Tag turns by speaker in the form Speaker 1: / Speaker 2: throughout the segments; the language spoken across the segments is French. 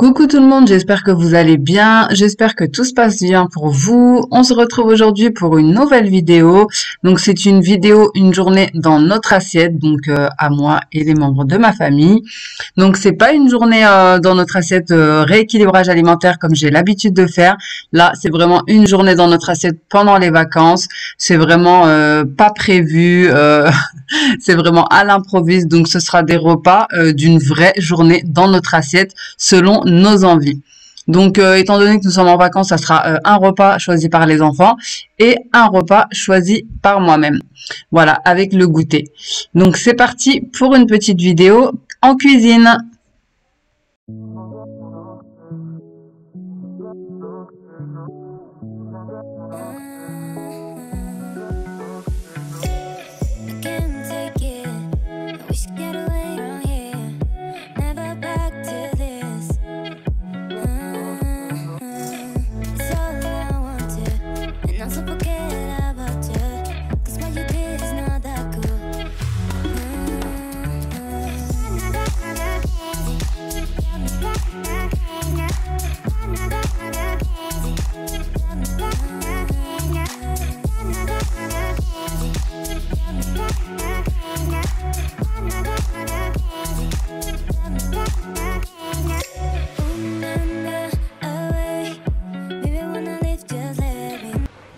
Speaker 1: Coucou tout le monde, j'espère que vous allez bien, j'espère que tout se passe bien pour vous. On se retrouve aujourd'hui pour une nouvelle vidéo. Donc c'est une vidéo, une journée dans notre assiette, donc à moi et les membres de ma famille. Donc c'est pas une journée dans notre assiette rééquilibrage alimentaire comme j'ai l'habitude de faire. Là c'est vraiment une journée dans notre assiette pendant les vacances. C'est vraiment pas prévu, c'est vraiment à l'improviste. Donc ce sera des repas d'une vraie journée dans notre assiette selon nos envies. Donc, étant donné que nous sommes en vacances, ça sera un repas choisi par les enfants et un repas choisi par moi-même. Voilà, avec le goûter. Donc, c'est parti pour une petite vidéo en cuisine.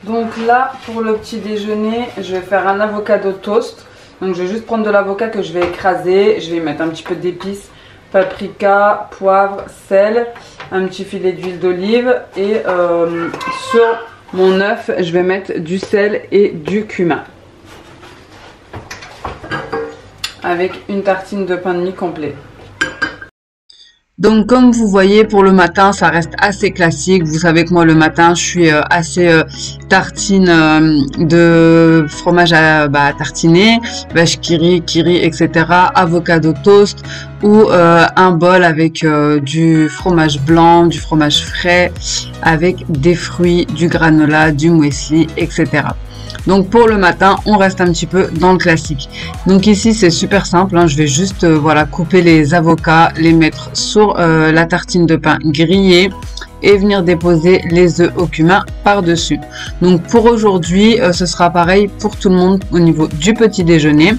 Speaker 1: Donc là, pour le petit déjeuner, je vais faire un avocado toast. Donc je vais juste prendre de l'avocat que je vais écraser. Je vais y mettre un petit peu d'épices, paprika, poivre, sel, un petit filet d'huile d'olive. Et sur mon œuf, je vais mettre du sel et du cumin. Avec une tartine de pain de mie complet. Donc comme vous voyez, pour le matin ça reste assez classique. Vous savez que moi le matin je suis assez tartine de fromage à tartiner, vache qui rit, etc. Avocado toast ou un bol avec du fromage blanc, du fromage frais, avec des fruits, du granola, du muesli, etc. Donc pour le matin, on reste un petit peu dans le classique. Donc ici, c'est super simple, hein. Je vais juste voilà, couper les avocats, les mettre sur la tartine de pain grillée et venir déposer les œufs au cumin par-dessus. Donc pour aujourd'hui, ce sera pareil pour tout le monde au niveau du petit déjeuner.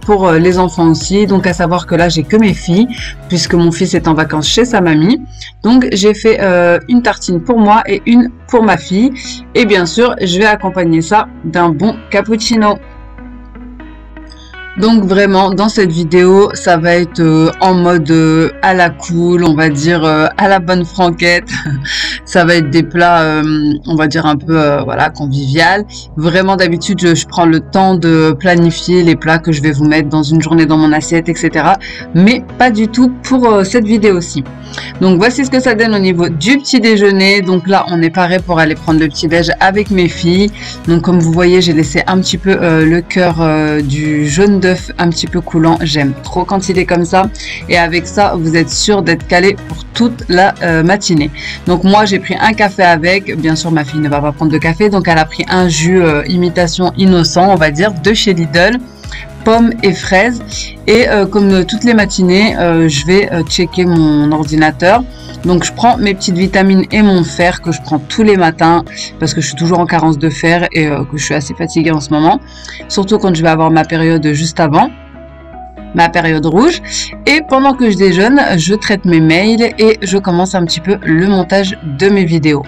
Speaker 1: Pour les enfants aussi, donc à savoir que là j'ai que mes filles puisque mon fils est en vacances chez sa mamie. Donc j'ai fait une tartine pour moi et une pour ma fille et bien sûr je vais accompagner ça d'un bon cappuccino. Donc vraiment dans cette vidéo ça va être en mode à la cool, on va dire à la bonne franquette. Ça va être des plats on va dire un peu voilà convivial. Vraiment d'habitude je prends le temps de planifier les plats que je vais vous mettre dans une journée dans mon assiette, etc. Mais pas du tout pour cette vidéo-ci. Donc voici ce que ça donne au niveau du petit déjeuner. Donc là on est paré pour aller prendre le petit déj avec mes filles. Donc comme vous voyez j'ai laissé un petit peu le cœur du jaune d'œuf un petit peu coulant. J'aime trop quand il est comme ça. Et avec ça vous êtes sûr d'être calé pour toute la matinée. Donc moi j'ai pris un café avec. Bien sûr ma fille ne va pas prendre de café. Donc elle a pris un jus imitation innocent on va dire de chez Lidl. Pommes et fraises et comme toutes les matinées je vais checker mon ordinateur. Donc je prends mes petites vitamines et mon fer que je prends tous les matins parce que je suis toujours en carence de fer et que je suis assez fatiguée en ce moment, surtout quand je vais avoir ma période juste avant, ma période rouge. Et pendant que je déjeune je traite mes mails et je commence un petit peu le montage de mes vidéos.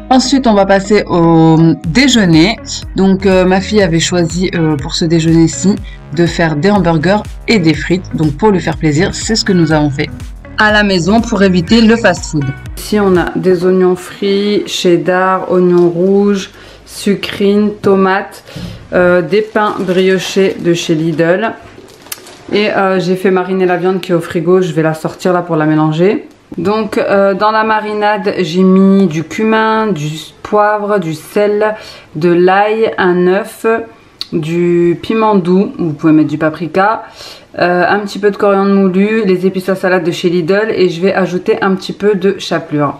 Speaker 1: Ensuite, on va passer au déjeuner. Donc, ma fille avait choisi pour ce déjeuner-ci de faire des hamburgers et des frites. Donc, pour lui faire plaisir, c'est ce que nous avons fait à la maison pour éviter le fast-food. Ici, on a des oignons frits, cheddar, oignons rouges, sucrine, tomates, des pains briochés de chez Lidl. Et j'ai fait mariner la viande qui est au frigo. Je vais la sortir là pour la mélanger. Donc dans la marinade j'ai mis du cumin, du poivre, du sel, de l'ail, un œuf, du piment doux, vous pouvez mettre du paprika, un petit peu de coriandre moulu, les épices à salade de chez Lidl et je vais ajouter un petit peu de chapelure.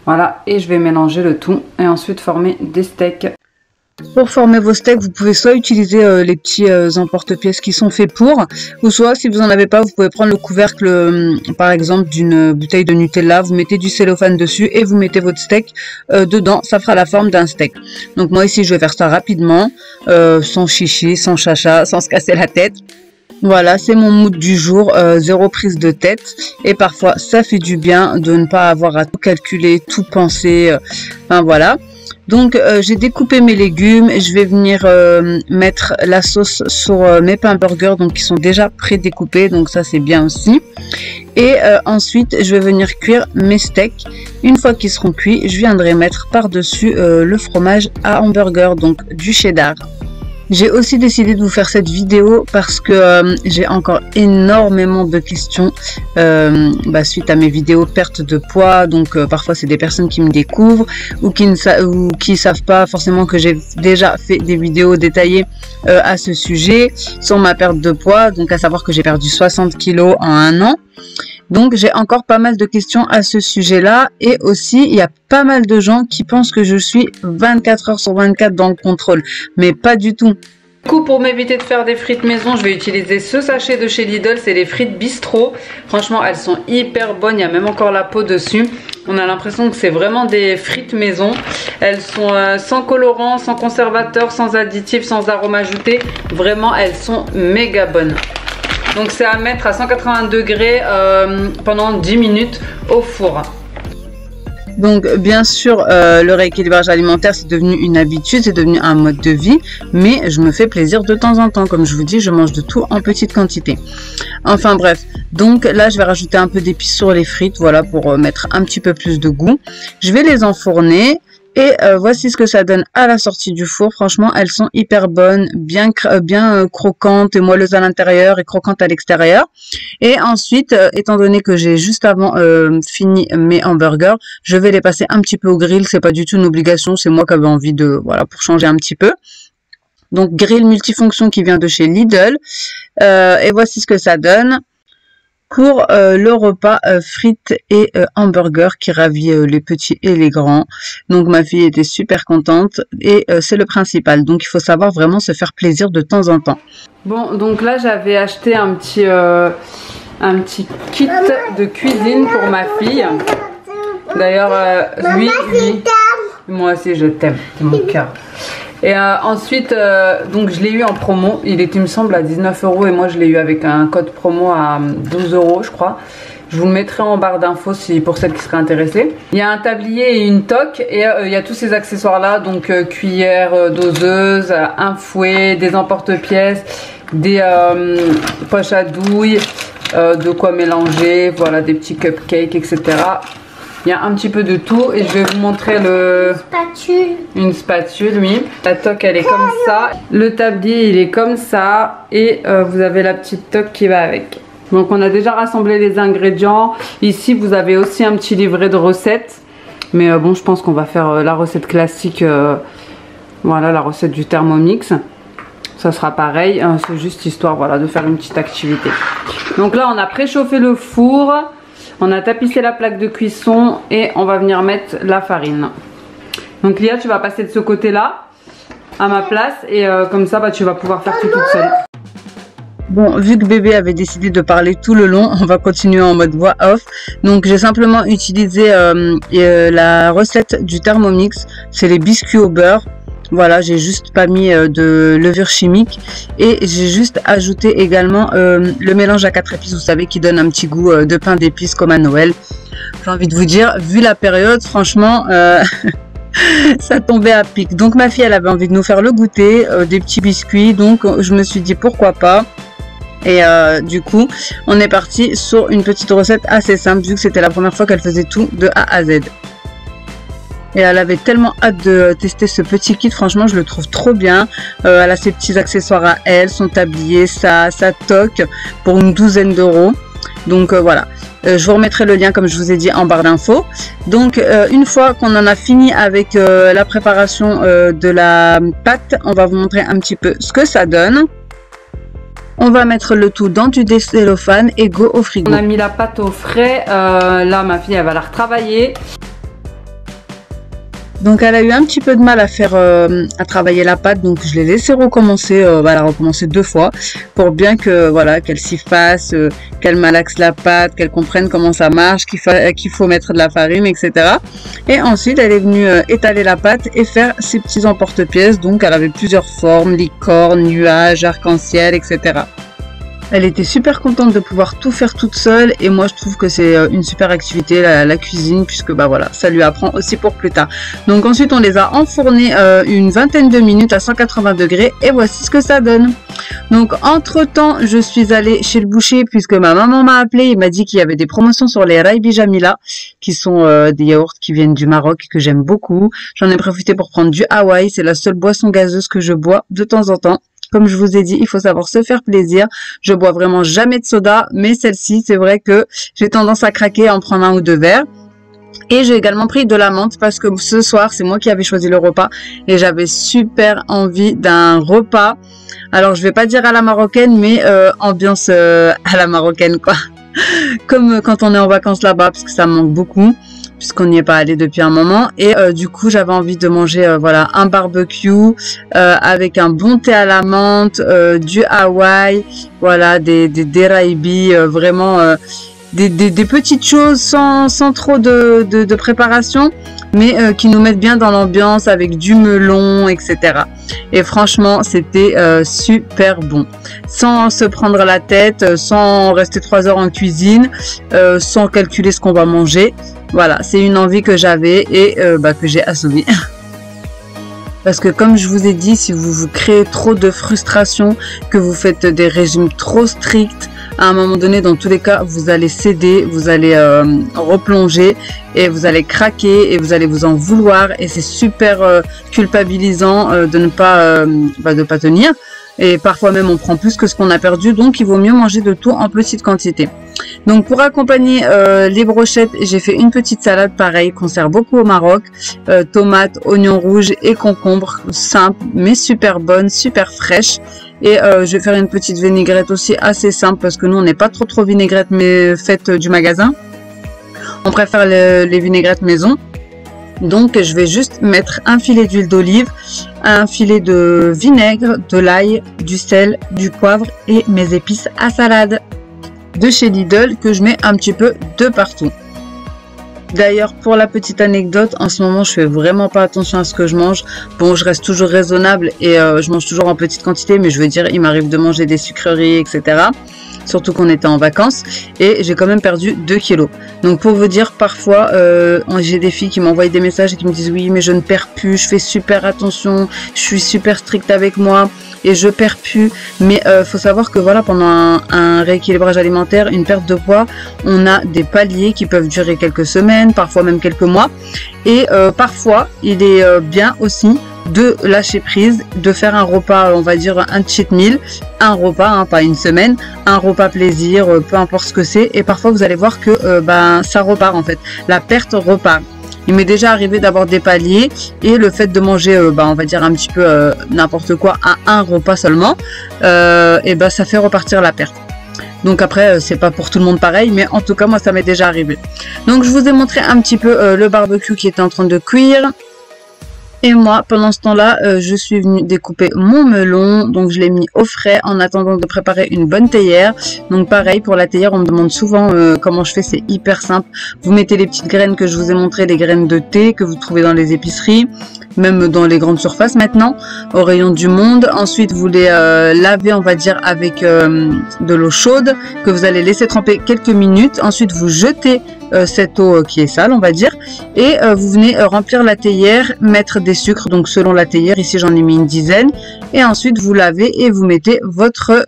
Speaker 1: Voilà, et je vais mélanger le tout et ensuite former des steaks. Pour former vos steaks, vous pouvez soit utiliser les petits emporte-pièces qui sont faits pour, ou soit si vous n'en avez pas, vous pouvez prendre le couvercle par exemple d'une bouteille de Nutella, vous mettez du cellophane dessus et vous mettez votre steak dedans, ça fera la forme d'un steak. Donc moi ici je vais faire ça rapidement, sans chichi, sans chacha, sans se casser la tête. Voilà, c'est mon mood du jour, zéro prise de tête, et parfois ça fait du bien de ne pas avoir à tout calculer, tout penser, enfin voilà. Donc j'ai découpé mes légumes, je vais venir mettre la sauce sur mes pains burgers, donc qui sont déjà pré-découpés, donc ça c'est bien aussi. Et ensuite je vais venir cuire mes steaks. Une fois qu'ils seront cuits, je viendrai mettre par-dessus le fromage à hamburger, donc du cheddar. J'ai aussi décidé de vous faire cette vidéo parce que j'ai encore énormément de questions suite à mes vidéos perte de poids. Donc parfois c'est des personnes qui me découvrent ou qui savent pas forcément que j'ai déjà fait des vidéos détaillées à ce sujet sur ma perte de poids. Donc à savoir que j'ai perdu 60 kilos en un an. Donc j'ai encore pas mal de questions à ce sujet-là, et aussi il y a pas mal de gens qui pensent que je suis 24 heures sur 24 dans le contrôle, mais pas du tout. Du coup, pour m'éviter de faire des frites maison, je vais utiliser ce sachet de chez Lidl, c'est les frites bistrot. Franchement, elles sont hyper bonnes, il y a même encore la peau dessus. On a l'impression que c'est vraiment des frites maison. Elles sont sans colorant, sans conservateur, sans additifs, sans arôme ajouté. Vraiment, elles sont méga bonnes. Donc c'est à mettre à 180 degrés pendant 10 minutes au four. Donc bien sûr le rééquilibrage alimentaire c'est devenu une habitude, c'est devenu un mode de vie, mais je me fais plaisir de temps en temps. Comme je vous dis, je mange de tout en petite quantité. Enfin bref, donc là je vais rajouter un peu d'épices sur les frites, voilà, pour mettre un petit peu plus de goût. Je vais les enfourner. Et voici ce que ça donne à la sortie du four. Franchement, elles sont hyper bonnes, bien croquantes et moelleuses à l'intérieur et croquantes à l'extérieur. Et ensuite, étant donné que j'ai juste avant fini mes hamburgers, je vais les passer un petit peu au grill. C'est pas du tout une obligation, c'est moi qui avais envie de, voilà, pour changer un petit peu. Donc grill multifonction qui vient de chez Lidl. Et voici ce que ça donne pour le repas frites et hamburgers qui ravit les petits et les grands. Donc ma fille était super contente et c'est le principal. Donc il faut savoir vraiment se faire plaisir de temps en temps. Bon, donc là j'avais acheté un petit kit de cuisine pour ma fille. D'ailleurs lui, moi aussi je t'aime, c'est mon cœur. Et ensuite, donc je l'ai eu en promo, il était, il me semble, à 19 € et moi je l'ai eu avec un code promo à 12 € je crois. Je vous le mettrai en barre d'infos pour celles qui seraient intéressées. Il y a un tablier et une toque et il y a tous ces accessoires là, donc cuillère doseuse, un fouet, des emporte-pièces, des poches à douille, de quoi mélanger, voilà, des petits cupcakes, etc. Il y a un petit peu de tout et je vais vous montrer une spatule, oui. La toque elle est comme ça, le tablier il est comme ça et vous avez la petite toque qui va avec. Donc on a déjà rassemblé les ingrédients. Ici vous avez aussi un petit livret de recettes. Mais bon, je pense qu'on va faire la recette classique, voilà, la recette du Thermomix. Ça sera pareil, c'est juste histoire, voilà, de faire une petite activité. Donc là on a préchauffé le four. On a tapissé la plaque de cuisson et on va venir mettre la farine. Donc Lia, tu vas passer de ce côté-là à ma place et comme ça, tu vas pouvoir faire tout toute seule. Bon, vu que bébé avait décidé de parler tout le long, on va continuer en mode voix off. Donc j'ai simplement utilisé la recette du Thermomix, c'est les biscuits au beurre. Voilà, j'ai juste pas mis de levure chimique et j'ai juste ajouté également le mélange à 4 épices, vous savez, qui donne un petit goût de pain d'épices comme à Noël. J'ai envie de vous dire, vu la période, franchement, ça tombait à pic. Donc ma fille, elle avait envie de nous faire le goûter, des petits biscuits, donc je me suis dit pourquoi pas. Et du coup, on est parti sur une petite recette assez simple, vu que c'était la première fois qu'elle faisait tout de A à Z. Et elle avait tellement hâte de tester ce petit kit, franchement je le trouve trop bien. Elle a ses petits accessoires à elle, son tablier, sa toque pour une douzaine d'euros. Donc voilà, je vous remettrai le lien comme je vous ai dit en barre d'infos. Donc une fois qu'on en a fini avec la préparation de la pâte, on va vous montrer un petit peu ce que ça donne. On va mettre le tout dans du cellophane et go au frigo. On a mis la pâte au frais, là ma fille elle va la retravailler. Donc elle a eu un petit peu de mal à faire à travailler la pâte, donc je l'ai laissé recommencer, elle a recommencé 2 fois pour bien que voilà qu'elle s'y fasse, qu'elle malaxe la pâte, qu'elle comprenne comment ça marche, qu'il faut mettre de la farine, etc. Et ensuite elle est venue étaler la pâte et faire ses petits emporte-pièces. Donc elle avait plusieurs formes, licorne, nuages, arc-en-ciel, etc. Elle était super contente de pouvoir tout faire toute seule et moi je trouve que c'est une super activité la cuisine, puisque bah voilà, ça lui apprend aussi pour plus tard. Donc ensuite on les a enfournés une vingtaine de minutes à 180 degrés et voici ce que ça donne. Donc entre temps je suis allée chez le boucher puisque ma maman m'a appelé, il m'a dit qu'il y avait des promotions sur les Raibi Jamila qui sont des yaourts qui viennent du Maroc et que j'aime beaucoup. J'en ai profité pour prendre du Hawaï, c'est la seule boisson gazeuse que je bois de temps en temps. Comme je vous ai dit, il faut savoir se faire plaisir. Je bois vraiment jamais de soda, mais celle-ci, c'est vrai que j'ai tendance à craquer, en prendre 1 ou 2 verres. Et j'ai également pris de la menthe parce que ce soir, c'est moi qui avais choisi le repas et j'avais super envie d'un repas. Alors, je vais pas dire à la marocaine, mais ambiance à la marocaine, quoi. Comme quand on est en vacances là-bas, parce que ça me manque beaucoup, puisqu'on n'y est pas allé depuis un moment. Et du coup, j'avais envie de manger voilà, un barbecue avec un bon thé à la menthe, du Hawaï, voilà, des Raibi, vraiment des petites choses sans trop de préparation, mais qui nous mettent bien dans l'ambiance avec du melon, etc. Et franchement, c'était super bon. Sans se prendre la tête, sans rester 3 heures en cuisine, sans calculer ce qu'on va manger. Voilà, c'est une envie que j'avais et que j'ai assouvie. Parce que comme je vous ai dit, si vous vous créez trop de frustration, que vous faites des régimes trop stricts, à un moment donné, dans tous les cas, vous allez céder, vous allez replonger et vous allez craquer et vous allez vous en vouloir. Et c'est super culpabilisant de ne pas, de pas tenir. Et parfois même on prend plus que ce qu'on a perdu, donc il vaut mieux manger de tout en petite quantité. Donc pour accompagner les brochettes, j'ai fait une petite salade pareil qu'on sert beaucoup au Maroc, tomates, oignons rouges et concombres, simple mais super bonne, super fraîche. Et je vais faire une petite vinaigrette aussi assez simple parce que nous on n'est pas trop vinaigrette mais faite du magasin. On préfère les vinaigrettes maison. Donc je vais juste mettre un filet d'huile d'olive, un filet de vinaigre, de l'ail, du sel, du poivre et mes épices à salade de chez Lidl que je mets un petit peu de partout. D'ailleurs, pour la petite anecdote, en ce moment je fais vraiment pas attention à ce que je mange. Bon, je reste toujours raisonnable et je mange toujours en petite quantité, mais je veux dire, il m'arrive de manger des sucreries, etc. Surtout qu'on était en vacances et j'ai quand même perdu 2 kilos. Donc pour vous dire, parfois j'ai des filles qui m'envoient des messages et qui me disent oui mais je ne perds plus, je fais super attention, je suis super stricte avec moi et je perds plus. Mais faut savoir que voilà, pendant un rééquilibrage alimentaire, une perte de poids, on a des paliers qui peuvent durer quelques semaines, parfois même quelques mois. Et parfois il est bien aussi de lâcher prise, de faire un repas, on va dire un cheat meal, un repas, hein, pas une semaine, un repas plaisir, peu importe ce que c'est. Et parfois vous allez voir que ça repart en fait, la perte repart. Il m'est déjà arrivé d'avoir des paliers et le fait de manger, on va dire un petit peu n'importe quoi à un repas seulement, et ça fait repartir la perte. Donc après, c'est pas pour tout le monde pareil, mais en tout cas moi ça m'est déjà arrivé. Donc je vous ai montré un petit peu le barbecue qui était en train de cuire. Et moi, pendant ce temps-là, je suis venue découper mon melon. Donc, je l'ai mis au frais en attendant de préparer une bonne théière. Donc, pareil, pour la théière, on me demande souvent comment je fais. C'est hyper simple. Vous mettez les petites graines que je vous ai montrées, les graines de thé que vous trouvez dans les épiceries, même dans les grandes surfaces maintenant, au rayon du monde. Ensuite, vous les lavez, on va dire, avec de l'eau chaude que vous allez laisser tremper quelques minutes. Ensuite, vous jetez cette eau qui est sale, on va dire, et vous venez remplir la théière, mettre des sucres, donc selon la théière, ici j'en ai mis une dizaine, et ensuite vous lavez et vous mettez votre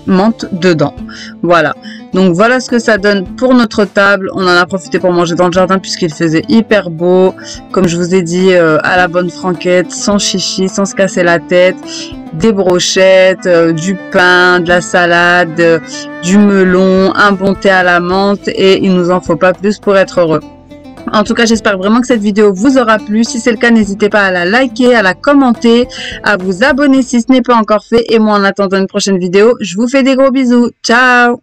Speaker 1: menthe dedans. Voilà, donc voilà ce que ça donne pour notre table. On en a profité pour manger dans le jardin puisqu'il faisait hyper beau, comme je vous ai dit, à la bonne franquette, sans chichi, sans se casser la tête, des brochettes, du pain, de la salade, du melon, un bon thé à la menthe, et il nous en faut pas plus pour être heureux. En tout cas, j'espère vraiment que cette vidéo vous aura plu. Si c'est le cas, n'hésitez pas à la liker, à la commenter, à vous abonner si ce n'est pas encore fait. Et moi, en attendant une prochaine vidéo, je vous fais des gros bisous. Ciao!